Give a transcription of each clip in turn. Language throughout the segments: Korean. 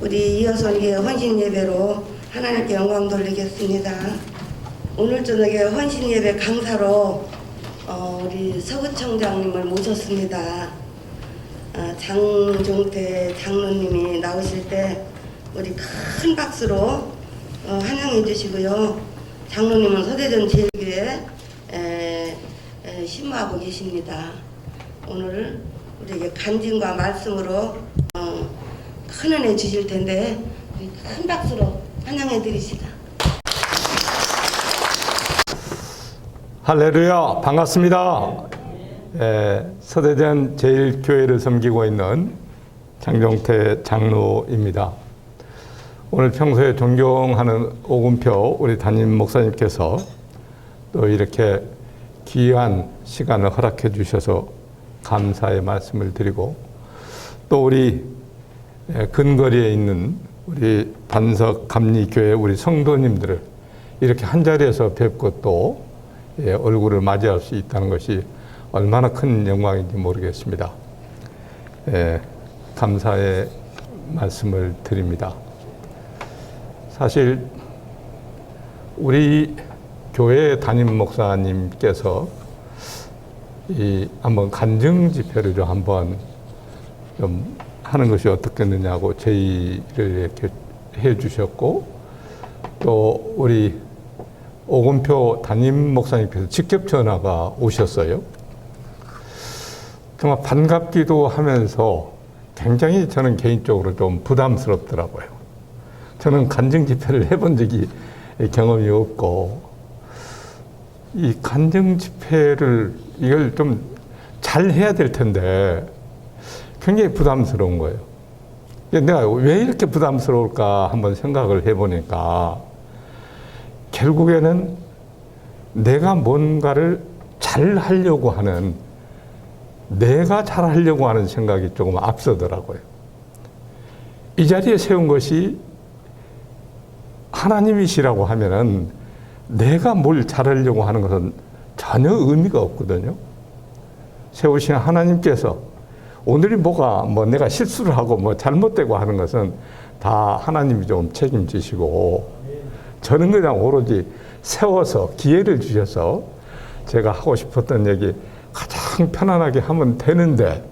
우리 이어서 헌신 예배로 하나님께 영광 돌리겠습니다. 오늘 저녁에 헌신 예배 강사로 우리 서구청장님을 모셨습니다. 장종태 장로님이 나오실 때 우리 큰 박수로 환영해 주시고요. 장로님은 서대전 제일교회 신무하고 계십니다. 오늘 우리에게 간증과 말씀으로 큰 은혜 주실 텐데 우리 큰 박수로 환영해 드리시다. 할렐루야, 반갑습니다. 서대전 제일교회를 섬기고 있는 장종태 장로입니다. 오늘 평소에 존경하는 오금표 우리 담임 목사님께서 또 이렇게 귀한 시간을 허락해 주셔서 감사의 말씀을 드리고, 또 우리 근거리에 있는 우리 반석 감리교회 우리 성도님들을 이렇게 한자리에서 뵙고 또 얼굴을 맞이할 수 있다는 것이 얼마나 큰 영광인지 모르겠습니다. 감사의 말씀을 드립니다. 사실 우리 교회 담임 목사님께서 한번 간증 집회를 한번 좀 하는 것이 어떻겠느냐고 제의를 이렇게 해 주셨고, 또 우리 오금표 담임 목사님께서 직접 전화가 오셨어요. 정말 반갑기도 하면서 굉장히 저는 개인적으로 좀 부담스럽더라고요. 저는 간증 집회를 해본 적이 경험이 없고, 이 간증 집회를 이걸 좀 잘 해야 될 텐데 굉장히 부담스러운 거예요. 내가 왜 이렇게 부담스러울까 한번 생각을 해보니까, 결국에는 내가 뭔가를 잘 하려고 하는, 내가 잘 하려고 하는 생각이 조금 앞서더라고요. 이 자리에 세운 것이 하나님이시라고 하면은 내가 뭘 잘하려고 하는 것은 전혀 의미가 없거든요. 세우신 하나님께서 오늘이 내가 실수를 하고 잘못되고 하는 것은 다 하나님이 좀 책임지시고, 저는 그냥 오로지 세워서 기회를 주셔서 제가 하고 싶었던 얘기 가장 편안하게 하면 되는데,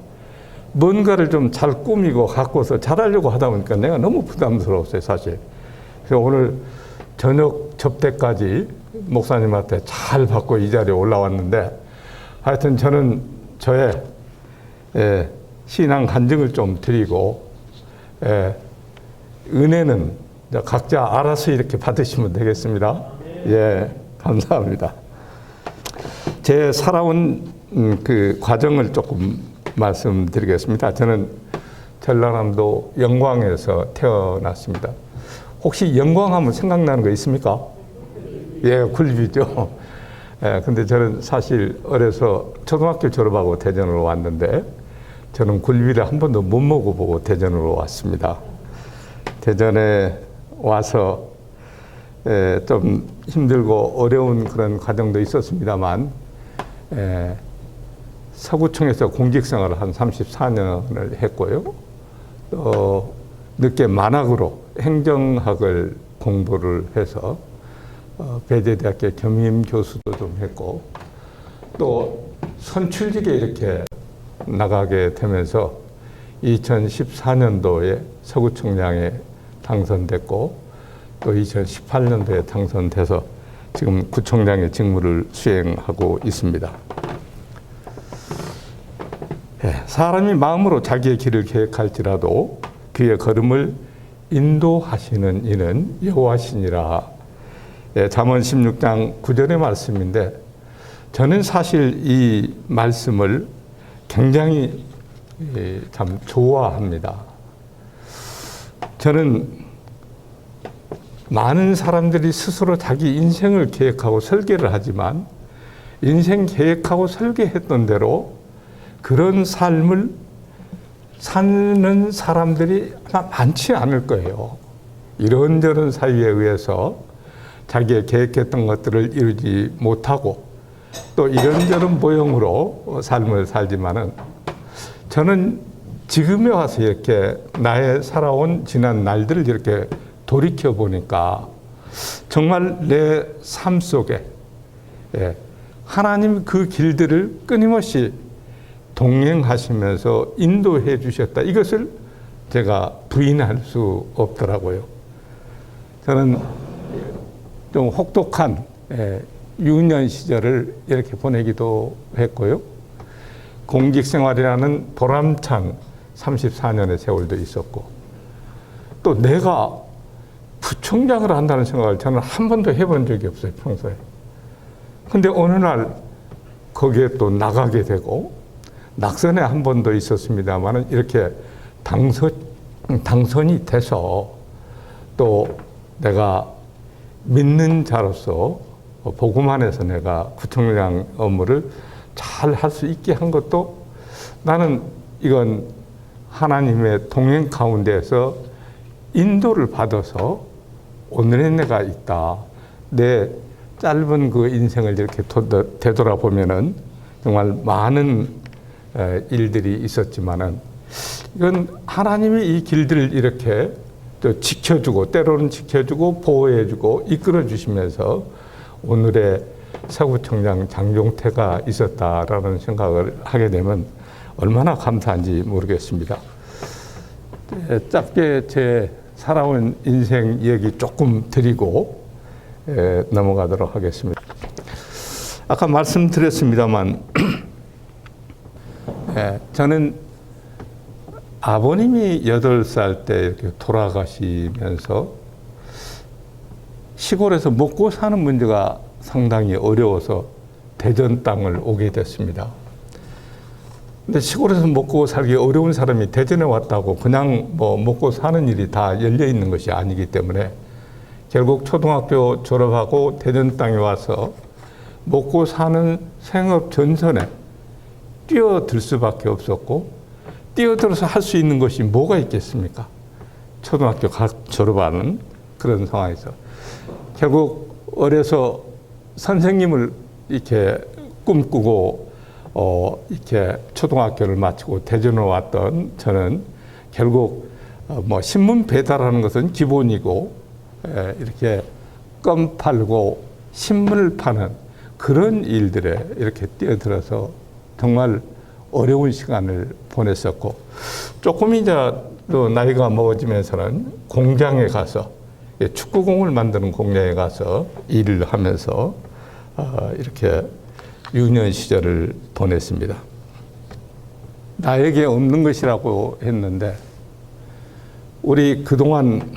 뭔가를 좀 잘 꾸미고 갖고서 잘하려고 하다 보니까 내가 너무 부담스러웠어요, 사실. 그래서 오늘 저녁 접대까지 목사님한테 잘 받고 이 자리에 올라왔는데, 하여튼 저는 저의 신앙 간증을 좀 드리고, 은혜는 각자 알아서 이렇게 받으시면 되겠습니다. 감사합니다. 제 살아온 그 과정을 조금 말씀드리겠습니다. 저는 전라남도 영광에서 태어났습니다. 혹시 영광하면 생각나는 거 있습니까? 굴비죠. 근데 저는 사실 어려서 초등학교 졸업하고 대전으로 왔는데, 저는 굴비를 한 번도 못 먹어보고 대전으로 왔습니다. 대전에 와서 좀 힘들고 어려운 그런 과정도 있었습니다만, 서구청에서 공직생활을 한 34년을 했고요. 또 늦게 만학으로 행정학을 공부를 해서 배재대학교 겸임교수도 좀 했고, 또 선출직에 이렇게 나가게 되면서 2014년도에 서구청장에 당선됐고, 또 2018년도에 당선돼서 지금 구청장의 직무를 수행하고 있습니다. 사람이 마음으로 자기의 길을 계획할지라도 그의 걸음을 인도하시는 이는 여호와시니라. 잠언 16장 9절의 말씀인데, 저는 사실 이 말씀을 굉장히 참 좋아합니다. 저는 많은 사람들이 스스로 자기 인생을 계획하고 설계를 하지만, 인생 계획하고 설계했던 대로 그런 삶을 사는 사람들이 아마 많지 않을 거예요. 이런저런 사유에 의해서 자기의 계획했던 것들을 이루지 못하고 또 이런저런 모형으로 삶을 살지만은, 저는 지금에 와서 이렇게 나의 살아온 지난 날들을 이렇게 돌이켜 보니까 정말 내 삶 속에 하나님 그 길들을 끊임없이 동행하시면서 인도해 주셨다. 이것을 제가 부인할 수 없더라고요. 저는 좀 혹독한 유년 시절을 이렇게 보내기도 했고요. 공직 생활이라는 보람찬 34년의 세월도 있었고, 또 내가 부총장을 한다는 생각을 저는 한 번도 해본 적이 없어요, 평소에. 근데 어느 날 거기에 또 나가게 되고, 낙선에 한 번도 있었습니다만 이렇게 당선이 돼서 또 내가 믿는 자로서 복음 안에서 내가 구청장 업무를 잘 할 수 있게 한 것도 나는 이건 하나님의 동행 가운데에서 인도를 받아서 오늘의 내가 있다. 내 짧은 그 인생을 이렇게 되돌아보면은 정말 많은 일들이 있었지만은 이건 하나님이 이 길들을 이렇게 또 지켜주고, 때로는 지켜주고 보호해주고 이끌어 주시면서 오늘의 서구청장 장종태가 있었다라는 생각을 하게 되면 얼마나 감사한지 모르겠습니다. 짧게 제 살아온 인생 얘기 조금 드리고 넘어가도록 하겠습니다. 아까 말씀드렸습니다만 저는 아버님이 8살 때 이렇게 돌아가시면서 시골에서 먹고 사는 문제가 상당히 어려워서 대전 땅을 오게 됐습니다. 근데 시골에서 먹고 살기 어려운 사람이 대전에 왔다고 그냥 뭐 먹고 사는 일이 다 열려 있는 것이 아니기 때문에 결국 초등학교 졸업하고 대전 땅에 와서 먹고 사는 생업 전선에 뛰어들 수밖에 없었고, 뛰어들어서 할 수 있는 것이 뭐가 있겠습니까? 초등학교 졸업하는 그런 상황에서 결국 어려서 선생님을 이렇게 꿈꾸고 이렇게 초등학교를 마치고 대전으로 왔던 저는 결국 뭐 신문 배달하는 것은 기본이고 이렇게 껌 팔고 신문을 파는 그런 일들에 이렇게 뛰어들어서 정말 어려운 시간을 보냈었고, 조금 이제 또 나이가 먹어지면서는 공장에 가서 축구공을 만드는 공장에 가서 일을 하면서 이렇게 유년 시절을 보냈습니다. 나에게 없는 것이라고 했는데 우리 그동안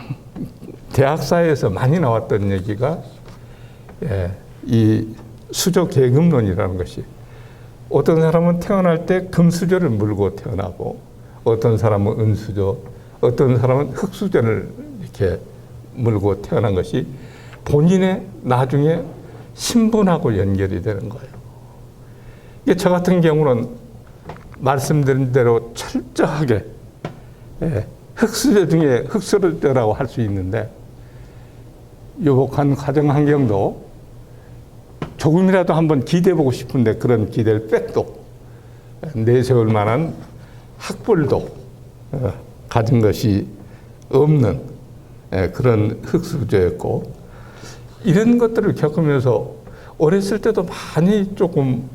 대학사에서 많이 나왔던 얘기가 이 수저 계급론이라는 것이, 어떤 사람은 태어날 때 금수저를 물고 태어나고 어떤 사람은 은수저, 어떤 사람은 흙수저를 이렇게 물고 태어난 것이 본인의 나중에 신분하고 연결이 되는 거예요. 이게 저 같은 경우는 말씀드린 대로 철저하게 흙수저 중에 흙수저라고 할 수 있는데, 유복한 가정 환경도 조금이라도 한번 기대해보고 싶은데 그런 기대를 뺏도 내세울 만한 학벌도 가진 것이 없는 그런 흙수저였고, 이런 것들을 겪으면서 어렸을 때도 많이 조금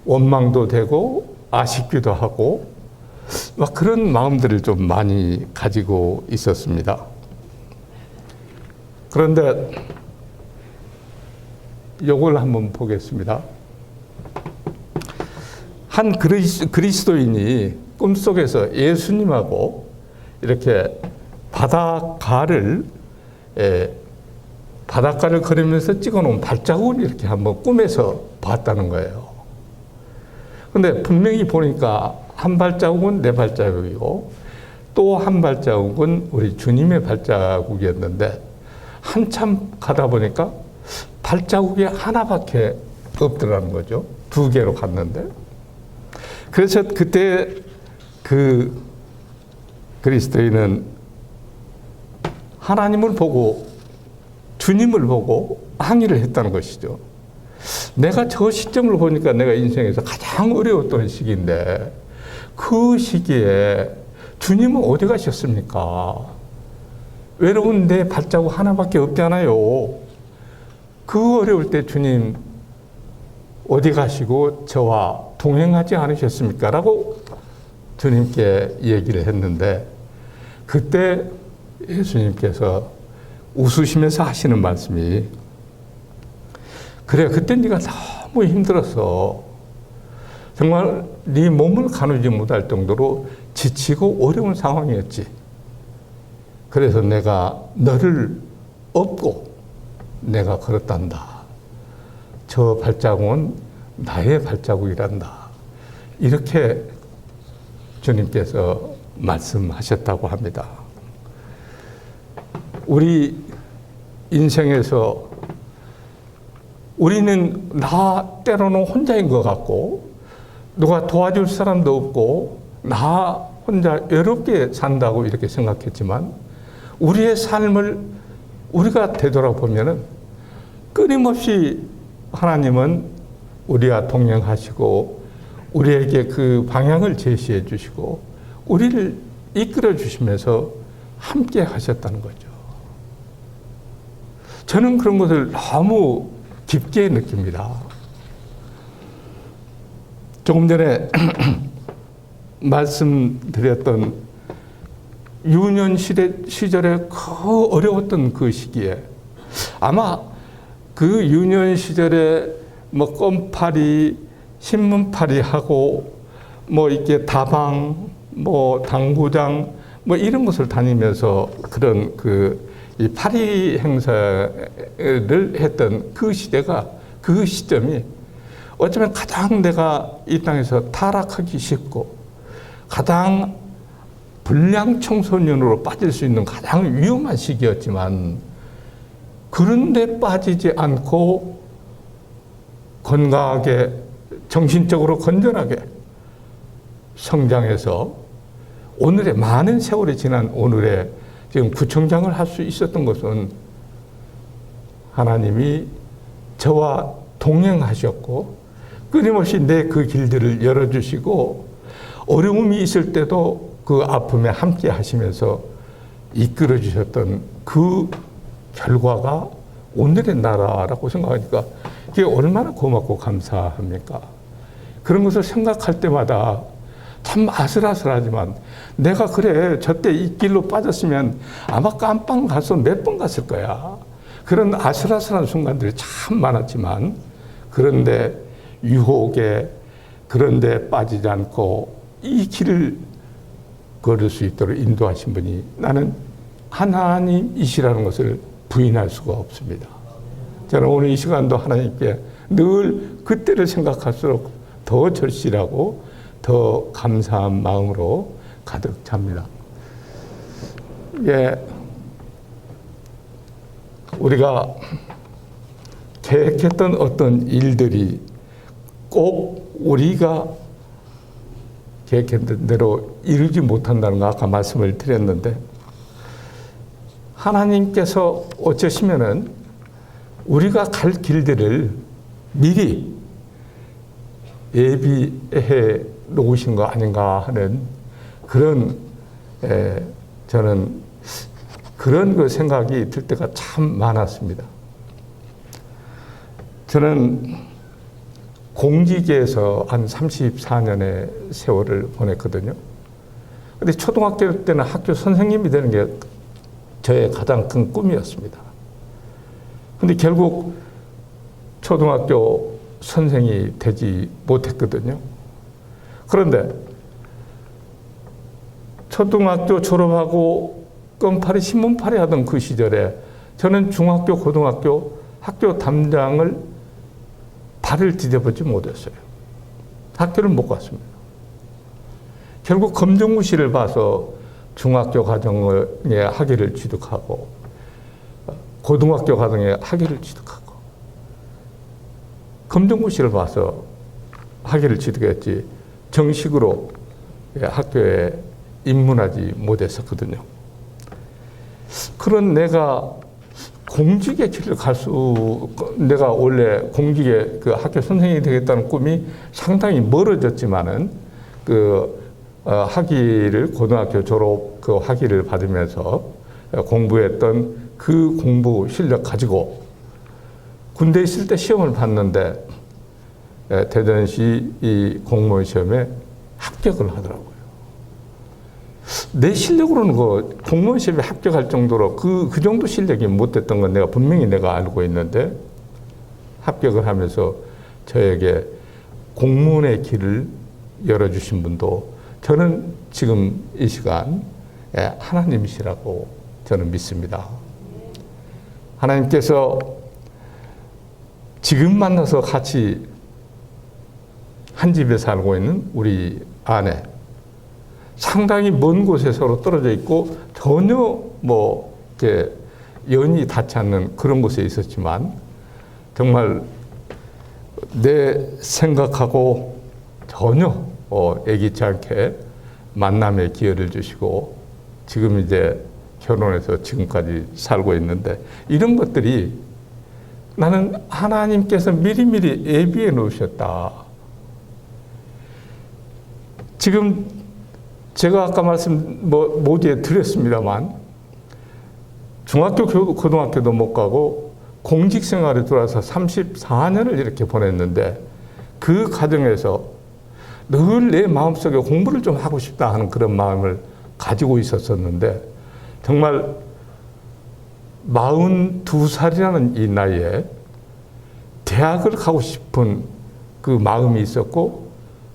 원망도 되고 아쉽기도 하고 막 그런 마음들을 좀 많이 가지고 있었습니다. 그런데 요걸 한번 보겠습니다. 한 그리스도인이 꿈속에서 예수님하고 이렇게 바닷가를 걸으면서 찍어놓은 발자국을 이렇게 한번 꿈에서 봤다는 거예요. 근데 분명히 보니까 한 발자국은 내 발자국이고 또 한 발자국은 우리 주님의 발자국이었는데, 한참 가다 보니까 발자국이 하나밖에 없더라는 거죠. 2개로 갔는데. 그래서 그때 그 그리스도인은 하나님을 보고 주님을 보고 항의를 했다는 것이죠. 내가 저 시점을 보니까 내가 인생에서 가장 어려웠던 시기인데 그 시기에 주님은 어디 가셨습니까? 외로운 내 발자국 하나밖에 없잖아요. 그 어려울 때 주님 어디 가시고 저와 동행하지 않으셨습니까? 라고 주님께 얘기를 했는데, 그때 예수님께서 웃으시면서 하시는 말씀이, 그래, 그때 네가 너무 힘들었어. 정말 네 몸을 가누지 못할 정도로 지치고 어려운 상황이었지. 그래서 내가 너를 업고 내가 걸었단다. 저 발자국은 나의 발자국이란다. 이렇게 주님께서 말씀하셨다고 합니다. 우리 인생에서 우리는 때로는 혼자인 것 같고, 누가 도와줄 사람도 없고, 나 혼자 외롭게 산다고 이렇게 생각했지만, 우리의 삶을 우리가 되돌아보면은 끊임없이 하나님은 우리와 동행하시고, 우리에게 그 방향을 제시해 주시고, 우리를 이끌어 주시면서 함께 하셨다는 거죠. 저는 그런 것을 너무 깊게 느낍니다. 조금 전에 말씀드렸던 유년 시절에 그 어려웠던 그 시기에, 아마 그 유년 시절에 뭐 껌파리, 신문파리 하고, 뭐 이렇게 다방, 뭐 당구장, 뭐 이런 곳을 다니면서 그런 이 파리 행사를 했던 그 시대가, 그 시점이 어쩌면 가장 내가 이 땅에서 타락하기 쉽고 가장 불량 청소년으로 빠질 수 있는 가장 위험한 시기였지만, 그런데 빠지지 않고 건강하게, 정신적으로 건전하게 성장해서 오늘의 많은 세월이 지난 오늘의 지금 구청장을 할 수 있었던 것은 하나님이 저와 동행하셨고, 끊임없이 내 그 길들을 열어주시고, 어려움이 있을 때도 그 아픔에 함께 하시면서 이끌어 주셨던 그 결과가 오늘의 나라라고 생각하니까 그게 얼마나 고맙고 감사합니까? 그런 것을 생각할 때마다 참 아슬아슬하지만, 내가 그래 저때 이 길로 빠졌으면 아마 깜빵 가서 몇 번 갔을 거야. 그런 아슬아슬한 순간들이 참 많았지만, 그런데 유혹에, 그런데 빠지지 않고 이 길을 걸을 수 있도록 인도하신 분이 나는 하나님이시라는 것을 부인할 수가 없습니다. 저는 오늘 이 시간도 하나님께 늘 그때를 생각할수록 더 절실하고 더 감사한 마음으로 가득 찹니다. 예, 우리가 계획했던 어떤 일들이 꼭 우리가 계획했던 대로 이루지 못한다는 거 아까 말씀을 드렸는데, 하나님께서 어쩌시면은 우리가 갈 길들을 미리 예비해 놓으신 거 아닌가 하는 그런 저는 그런 그 생각이 들 때가 참 많았습니다. 저는 공직에서 한 34년의 세월을 보냈거든요. 근데 초등학교 때는 학교 선생님이 되는 게 저의 가장 큰 꿈이었습니다. 근데 결국 초등학교 선생이 되지 못했거든요. 그런데 초등학교 졸업하고 껌파리, 신문파리 하던 그 시절에 저는 중학교, 고등학교 학교 담장을 발을 디뎌보지 못했어요. 학교를 못 갔습니다. 결국 검정고시를 봐서 중학교 과정에 학위를 취득하고 고등학교 과정에 학위를 취득하고 검정고시를 봐서 학위를 취득했지 정식으로 학교에 입문하지 못했었거든요. 그런 내가 공직의 길을 내가 원래 공직의 그 학교 선생님이 되겠다는 꿈이 상당히 멀어졌지만은 학위를 고등학교 졸업 그 학위를 받으면서 공부했던 그 공부 실력 가지고 군대 있을 때 시험을 봤는데 대전시 이 공무원 시험에 합격을 하더라고요. 내 실력으로는 그 공무원 시험에 합격할 정도로 그 정도 실력이 못 됐던 건 내가 분명히 내가 알고 있는데 합격을 하면서 저에게 공무원의 길을 열어주신 분도 저는 지금 이 시간 하나님이시라고 저는 믿습니다. 하나님께서 지금 만나서 같이 한 집에 살고 있는 우리 아내, 상당히 먼 곳에 서로 떨어져 있고 전혀 뭐 이렇게 연이 닿지 않는 그런 곳에 있었지만 정말 내 생각하고 전혀 애기치 않게 만남의 기회를 주시고 지금 이제 결혼해서 지금까지 살고 있는데 이런 것들이 나는 하나님께서 미리미리 예비해 놓으셨다. 지금 제가 아까 모두에 드렸습니다만 중학교, 고등학교도 못 가고 공직 생활에 들어와서 34년을 이렇게 보냈는데 그 과정에서 늘 내 마음속에 공부를 좀 하고 싶다 하는 그런 마음을 가지고 있었었는데 정말 42살이라는 이 나이에 대학을 가고 싶은 그 마음이 있었고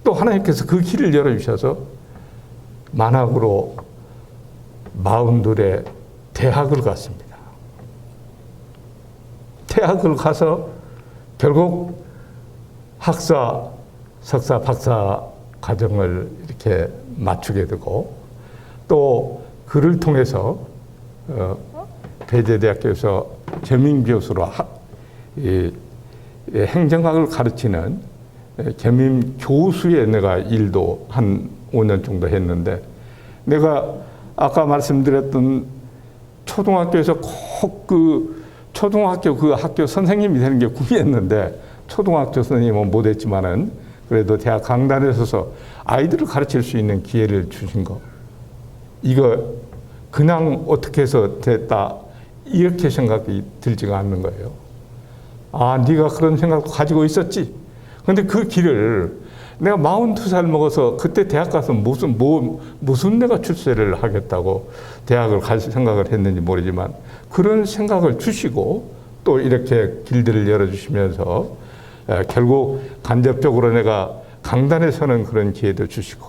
또 하나님께서 그 길을 열어주셔서 만학으로 42에 대학을 갔습니다. 대학을 가서 결국 학사, 석사, 박사 과정을 이렇게 마치게 되고 또 그를 통해서 배재대학교에서 겸임교수로 행정학을 가르치는 겸임교수의 내가 일도 한 5년 정도 했는데 내가 아까 말씀드렸던 초등학교에서 꼭 그 초등학교 그 학교 선생님이 되는 게 꿈이었는데 초등학교 선생님은 못했지만은 그래도 대학 강단에 서서 아이들을 가르칠 수 있는 기회를 주신 거 이거 그냥 어떻게 해서 됐다 이렇게 생각이 들지가 않는 거예요. 아, 네가 그런 생각도 가지고 있었지. 근데 그 길을 내가 42살 먹어서 그때 대학 가서 무슨 내가 출세를 하겠다고 대학을 갈 생각을 했는지 모르지만 그런 생각을 주시고 또 이렇게 길들을 열어주시면서 결국 간접적으로 내가 강단에 서는 그런 기회도 주시고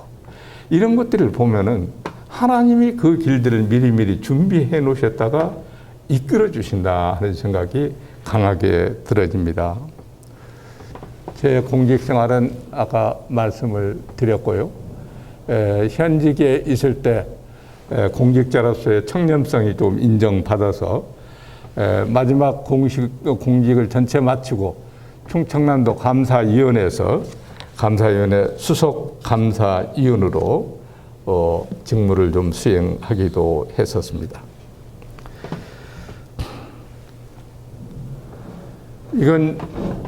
이런 것들을 보면은 하나님이 그 길들을 미리미리 준비해 놓으셨다가 이끌어 주신다 하는 생각이 강하게 들어집니다. 제 공직 생활은 아까 말씀을 드렸고요. 현직에 있을 때 공직자로서의 청렴성이 좀 인정받아서 마지막 공직을 전체 마치고 충청남도 감사위원회에서 감사위원회 수석 감사위원으로 직무를 좀 수행하기도 했었습니다. 이건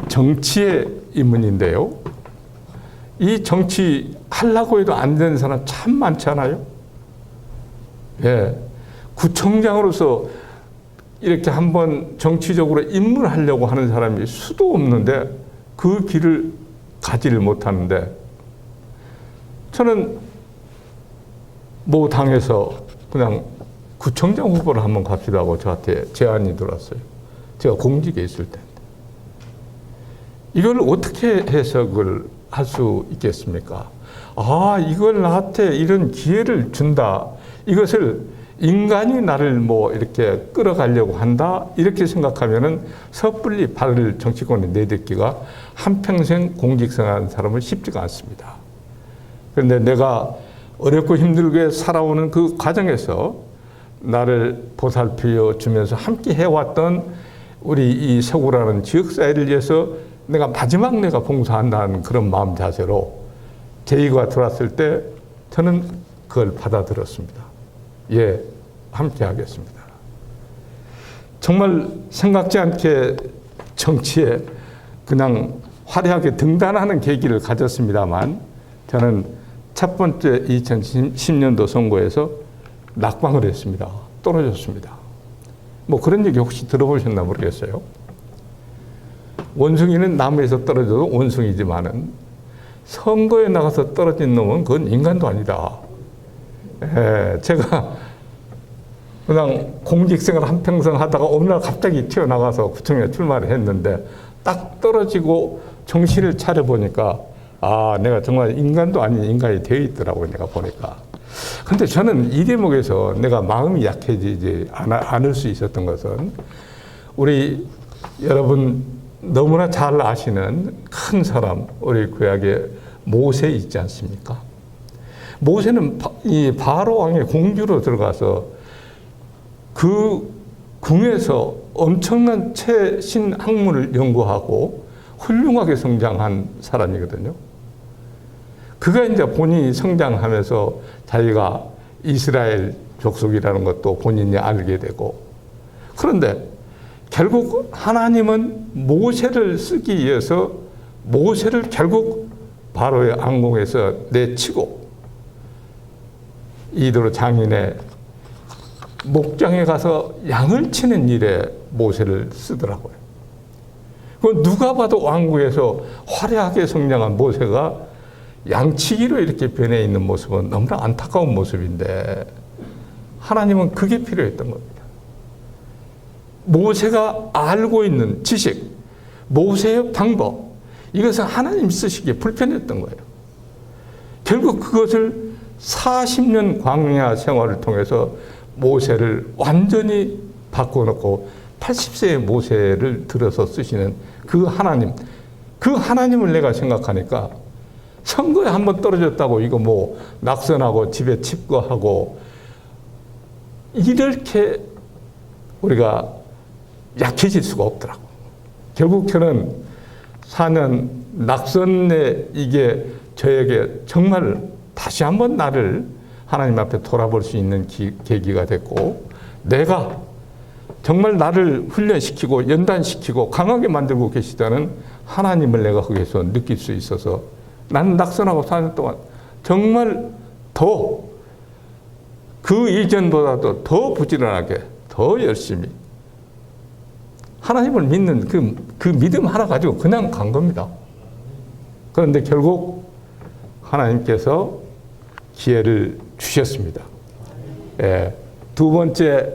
정치의 인문인데요. 이 정치 하려고 해도 안 되는 사람 참 많잖아요. 예, 구청장으로서 이렇게 한번 정치적으로 입문하려고 하는 사람이 수도 없는데 그 길을 가지를 못하는데 저는 모 당에서 그냥 구청장 후보를 한번 갑시다 하고 저한테 제안이 들어왔어요. 제가 공직에 있을 때. 이걸 어떻게 해석을 할 수 있겠습니까? 아, 이걸 나한테 이런 기회를 준다. 이것을 인간이 나를 이렇게 끌어가려고 한다. 이렇게 생각하면은 섣불리 발을 정치권에 내딛기가 한평생 공직생활하는 사람은 쉽지가 않습니다. 그런데 내가 어렵고 힘들게 살아오는 그 과정에서 나를 보살펴 주면서 함께 해왔던 우리 이 서구라는 지역사회를 위해서 내가 마지막 내가 봉사한다는 그런 마음 자세로 제의가 들어왔을 때 저는 그걸 받아들였습니다. 예, 함께 하겠습니다. 정말 생각지 않게 정치에 그냥 화려하게 등단하는 계기를 가졌습니다만 저는 첫 번째 2010년도 선거에서 낙방을 했습니다. 떨어졌습니다. 뭐 그런 얘기 혹시 들어보셨나 모르겠어요. 원숭이는 나무에서 떨어져도 원숭이지만은 선거에 나가서 떨어진 놈은 그건 인간도 아니다. 제가 그냥 공직생활 한평생 하다가 어느 날 갑자기 튀어나가서 구청에 출마를 했는데 딱 떨어지고 정신을 차려보니까 아, 내가 정말 인간도 아닌 인간이 되어 있더라고요. 내가 보니까. 근데 저는 이 대목에서 내가 마음이 약해지지 않을 수 있었던 것은 우리 여러분 너무나 잘 아시는 큰 사람, 우리 구약의 모세 있지 않습니까? 모세는 이 바로 왕의 공주로 들어가서 그 궁에서 엄청난 최신 학문을 연구하고 훌륭하게 성장한 사람이거든요. 그가 이제 본인이 성장하면서 자기가 이스라엘 족속이라는 것도 본인이 알게 되고, 그런데 결국 하나님은 모세를 쓰기 위해서 모세를 결국 바로의 왕궁에서 내치고 이도로 장인의 목장에 가서 양을 치는 일에 모세를 쓰더라고요. 그 누가 봐도 왕궁에서 화려하게 성장한 모세가 양치기로 이렇게 변해 있는 모습은 너무나 안타까운 모습인데 하나님은 그게 필요했던 겁니다. 모세가 알고 있는 지식, 모세의 방법, 이것은 하나님 쓰시기에 불편했던 거예요. 결국 그것을 40년 광야 생활을 통해서 모세를 완전히 바꿔놓고 80세의 모세를 들어서 쓰시는 그 하나님을 내가 생각하니까 선거에 한번 떨어졌다고 이거 뭐 낙선하고 집에 칩거하고 이렇게 우리가 약해질 수가 없더라고. 결국 저는 4년 낙선에 이게 저에게 정말 다시 한번 나를 하나님 앞에 돌아볼 수 있는 계기가 됐고, 내가 정말 나를 훈련시키고 연단시키고 강하게 만들고 계시다는 하나님을 내가 거기서 느낄 수 있어서 나는 낙선하고 4년 동안 정말 더 그 이전보다도 더 부지런하게 더 열심히 하나님을 믿는 그 믿음 하나 가지고 그냥 간 겁니다. 그런데 결국 하나님께서 기회를 주셨습니다. 두 번째,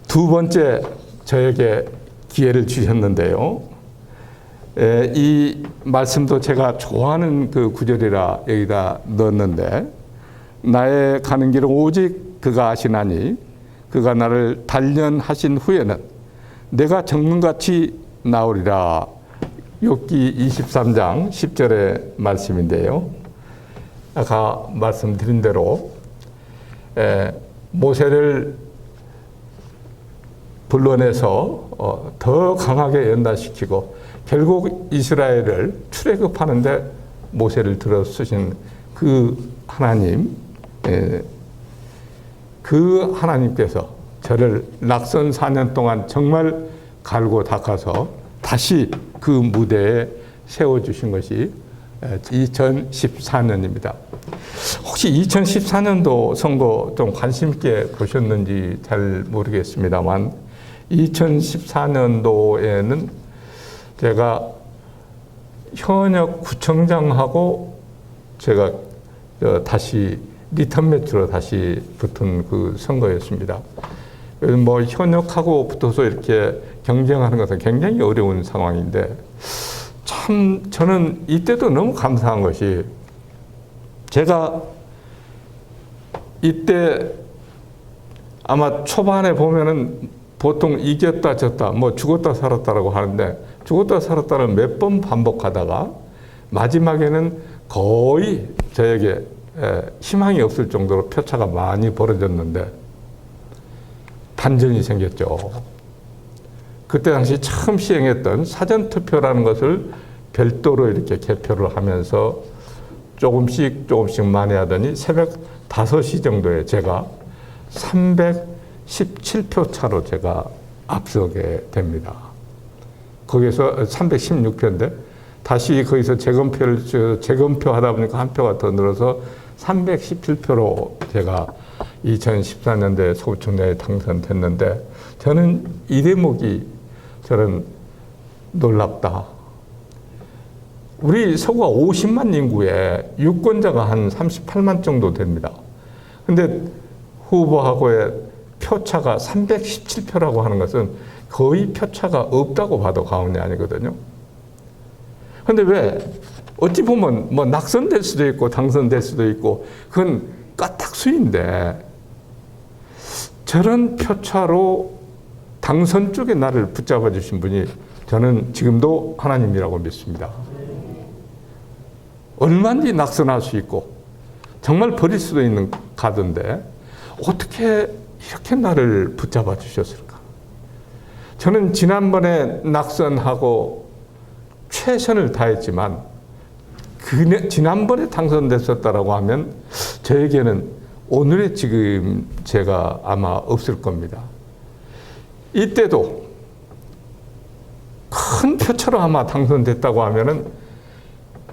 두 번째 저에게 기회를 주셨는데요. 이 말씀도 제가 좋아하는 그 구절이라 여기다 넣었는데, 나의 가는 길은 오직 그가 아시나니 그가 나를 단련하신 후에는 내가 정금같이 나오리라. 욥기 23장 10절의 말씀인데요. 아까 말씀드린 대로 모세를 불러내서 더 강하게 연단시키고 결국 이스라엘을 출애굽하는데 모세를 들어 쓰신 그 하나님, 그 하나님께서 저를 낙선 4년 동안 정말 갈고 닦아서 다시 그 무대에 세워주신 것이 2014년입니다. 혹시 2014년도 선거 좀 관심 있게 보셨는지 잘 모르겠습니다만 2014년도에는 제가 현역 구청장하고 제가 다시 리턴 매치로 다시 붙은 그 선거였습니다. 뭐 현역하고 붙어서 이렇게 경쟁하는 것은 굉장히 어려운 상황인데 참 저는 이때도 너무 감사한 것이 제가 이때 아마 초반에 보면은 보통 이겼다 졌다 뭐 죽었다 살았다라고 하는데 죽었다 살았다를 몇 번 반복하다가 마지막에는 거의 저에게 희망이 없을 정도로 표차가 많이 벌어졌는데 반전이 생겼죠. 그때 당시 처음 시행했던 사전투표라는 것을 별도로 이렇게 개표를 하면서 조금씩 많이 하더니 새벽 5시 정도에 제가 317표 차로 제가 앞서게 됩니다. 거기서 316표인데 다시 거기서 재검표 하다 보니까 한 표가 더 늘어서 317표로 제가 2014년도에 서울청량에 당선됐는데 저는 이 대목이 저는 놀랍다. 우리 서구가 50만 인구에 유권자가 한 38만 정도 됩니다. 근데 후보하고의 표차가 317표라고 하는 것은 거의 표차가 없다고 봐도 과언이 아니거든요. 근데 왜 어찌 보면 뭐 낙선될 수도 있고 당선될 수도 있고 그건 까딱수인데 저런 표차로 당선 쪽에 나를 붙잡아 주신 분이 저는 지금도 하나님이라고 믿습니다. 얼마든지 낙선할 수 있고 정말 버릴 수도 있는 가던데 어떻게 이렇게 나를 붙잡아 주셨을까? 저는 지난번에 낙선하고 최선을 다했지만 지난번에 당선됐었다라고 하면 저에게는 오늘의 지금 제가 아마 없을 겁니다. 이때도 큰 표차로 아마 당선됐다고 하면은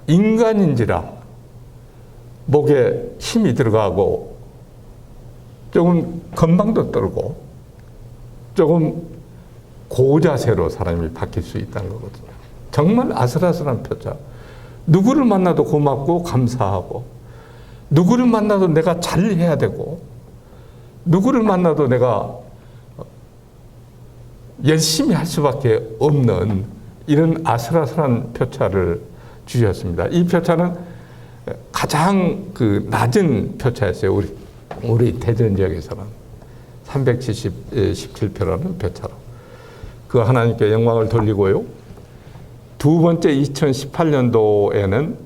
인간인지라 목에 힘이 들어가고 조금 건방도 떨고 조금 고자세로 사람이 바뀔 수 있다는 거거든요. 정말 아슬아슬한 표차. 누구를 만나도 고맙고 감사하고 누구를 만나도 내가 잘해야 되고 누구를 만나도 내가 열심히 할 수밖에 없는 이런 아슬아슬한 표차를 주셨습니다. 이 표차는 가장 낮은 표차였어요. 우리 대전 지역에서는 317표라는 표차로. 그 하나님께 영광을 돌리고요. 두 번째 2018년도에는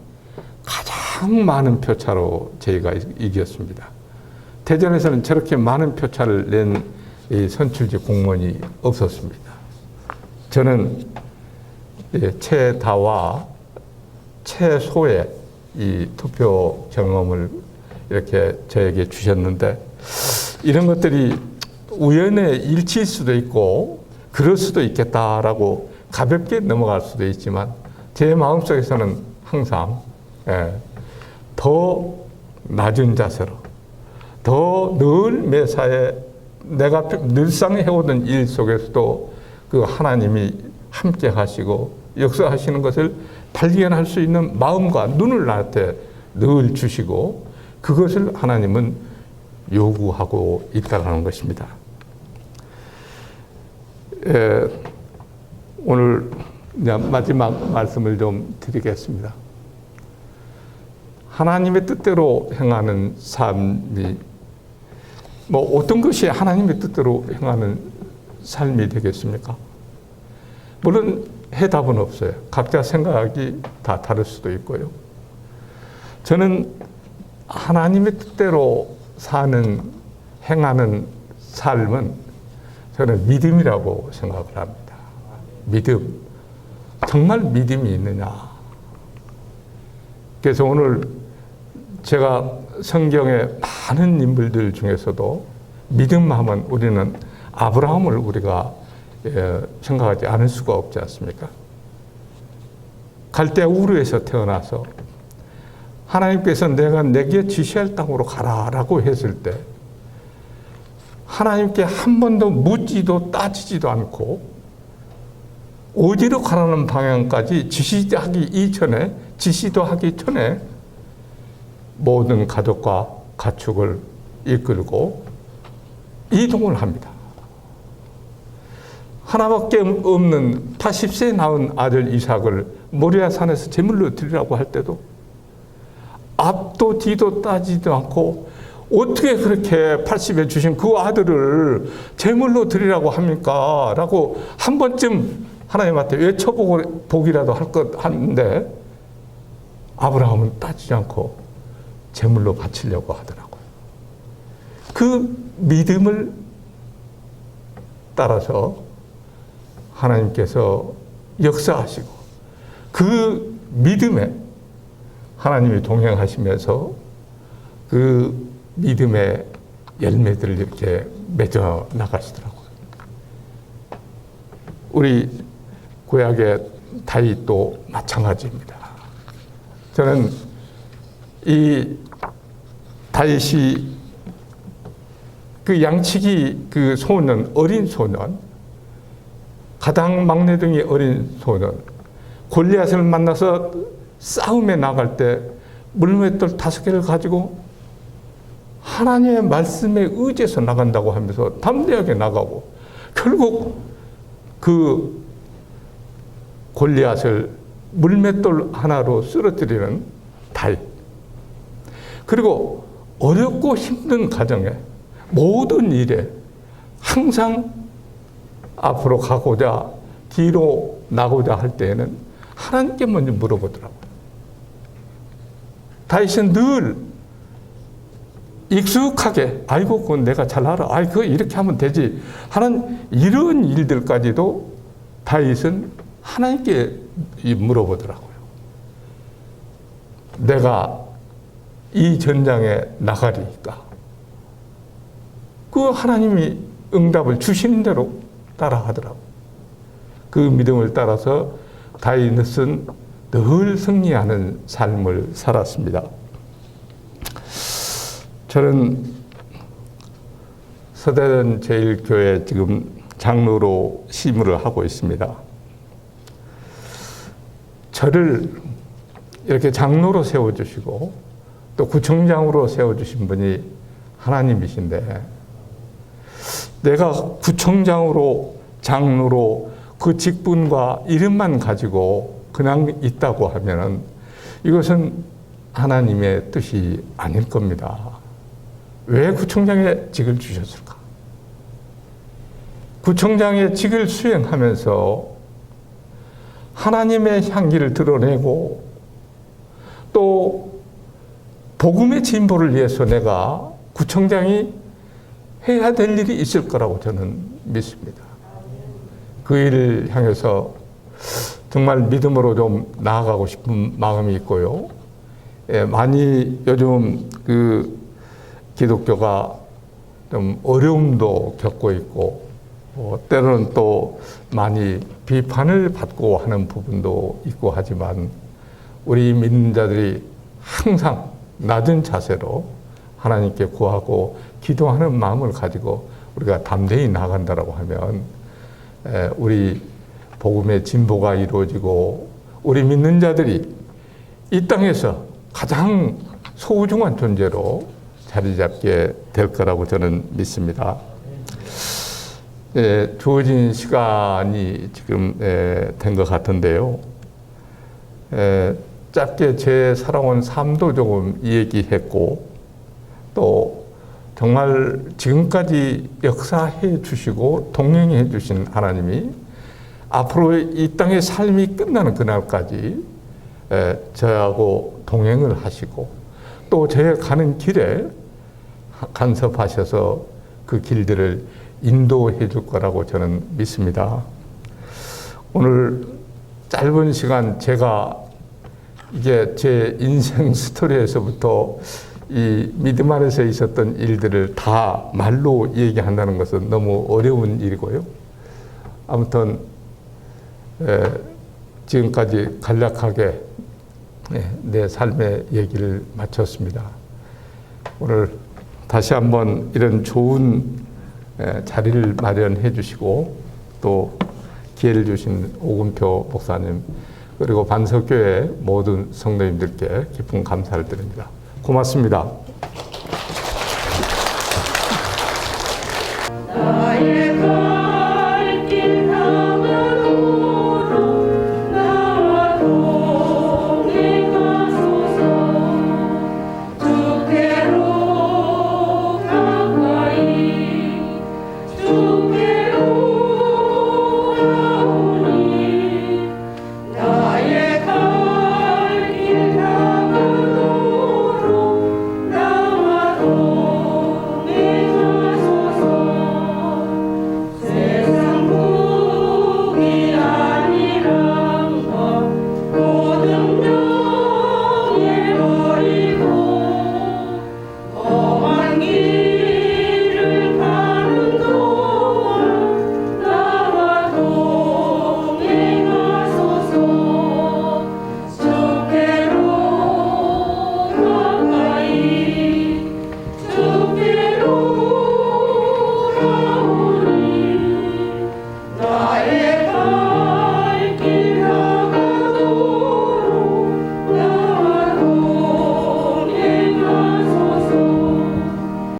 가장 많은 표차로 저희가 이겼습니다. 대전에서는 저렇게 많은 표차를 낸 이 선출직 공무원이 없었습니다. 저는 최다와 최소의 이 투표 경험을 이렇게 저에게 주셨는데 이런 것들이 우연의 일치일 수도 있고 그럴 수도 있겠다라고 가볍게 넘어갈 수도 있지만 제 마음속에서는 항상 더 낮은 자세로 더 늘 매사에 내가 늘상 해오던 일 속에서도 그 하나님이 함께 하시고 역사하시는 것을 발견할 수 있는 마음과 눈을 나한테 늘 주시고 그것을 하나님은 요구하고 있다는 것입니다. 오늘 마지막 말씀을 좀 드리겠습니다. 하나님의 뜻대로 행하는 삶이 어떤 것이 하나님의 뜻대로 행하는 삶이 되겠습니까? 물론 해답은 없어요. 각자 생각이 다 다를 수도 있고요. 저는 하나님의 뜻대로 행하는 삶은 저는 믿음이라고 생각을 합니다. 믿음. 정말 믿음이 있느냐. 그래서 오늘 제가 성경의 많은 인물들 중에서도 믿음 하면 우리는 아브라함을 우리가 생각하지 않을 수가 없지 않습니까? 갈대아 우르에서 태어나서 하나님께서 내가 내게 지시할 땅으로 가라라고 했을 때 하나님께 한 번도 묻지도 따지지도 않고 어디로 가라는 방향까지 지시도 하기 전에 모든 가족과 가축을 이끌고 이동을 합니다. 하나밖에 없는 80세에 낳은 아들 이삭을 모리아 산에서 제물로 드리라고 할 때도 앞도 뒤도 따지도 않고 어떻게 그렇게 80에 주신 그 아들을 제물로 드리라고 합니까? 라고 한 번쯤 하나님한테 외쳐보기라도 할 것 한데 아브라함은 따지지 않고 제물로 바치려고 하더라고요. 그 믿음을 따라서 하나님께서 역사하시고 그 믿음에 하나님이 동행하시면서 그 믿음의 열매들을 이렇게 맺어 나가시더라고요. 우리 구약의 다윗도 마찬가지입니다. 저는 이 다윗이 그 양치기 그 소년, 어린 소년, 가장 막내등이 어린 소년, 골리앗을 만나서 싸움에 나갈 때 물맷돌 5개를 가지고 하나님의 말씀에 의지해서 나간다고 하면서 담대하게 나가고 결국 그 골리앗을 물맷돌 하나로 쓰러뜨리는 다윗. 그리고 어렵고 힘든 가정에 모든 일에 항상 앞으로 가고자 뒤로 나고자 할 때에는 하나님께 먼저 물어보더라고요. 다윗은 늘 익숙하게 아이고 그건 내가 잘 알아. 아이 그거 이렇게 하면 되지 하는 이런 일들까지도 다윗은 하나님께 물어보더라고요. 내가 이 전장에 나가리까? 그 하나님이 응답을 주시는 대로 따라하더라고요. 그 믿음을 따라서 다윗은 늘 승리하는 삶을 살았습니다. 저는 서대전 제1교회 지금 장로로 심의를 하고 있습니다. 저를 이렇게 장로로 세워주시고 또 구청장으로 세워주신 분이 하나님이신데 내가 구청장으로 장로로 그 직분과 이름만 가지고 그냥 있다고 하면은 이것은 하나님의 뜻이 아닐 겁니다. 왜 구청장의 직을 주셨을까? 구청장의 직을 수행하면서 하나님의 향기를 드러내고 또 복음의 진보를 위해서 내가 구청장이 해야 될 일이 있을 거라고 저는 믿습니다. 그 일을 향해서 정말 믿음으로 좀 나아가고 싶은 마음이 있고요. 많이 요즘 그 기독교가 좀 어려움도 겪고 있고 때로는 또 많이 비판을 받고 하는 부분도 있고 하지만 우리 믿는 자들이 항상 낮은 자세로 하나님께 구하고 기도하는 마음을 가지고 우리가 담대히 나간다라고 하면 우리 복음의 진보가 이루어지고 우리 믿는 자들이 이 땅에서 가장 소중한 존재로 자리 잡게 될 거라고 저는 믿습니다. 주어진 시간이 지금 된 것 같은데요. 짧게 제 살아온 삶도 조금 얘기했고 또 정말 지금까지 역사해 주시고 동행해 주신 하나님이 앞으로 이 땅의 삶이 끝나는 그날까지 저하고 동행을 하시고 또 저의 가는 길에 간섭하셔서 그 길들을 인도해 줄 거라고 저는 믿습니다. 오늘 짧은 시간 제가 이게 제 인생 스토리에서부터 이 믿음 안에서 있었던 일들을 다 말로 얘기한다는 것은 너무 어려운 일이고요. 아무튼 지금까지 간략하게 내 삶의 얘기를 마쳤습니다. 오늘 다시 한번 이런 좋은 자리를 마련해 주시고 또 기회를 주신 오금표 목사님 그리고 반석교회 모든 성도님들께 깊은 감사를 드립니다. 고맙습니다. 나의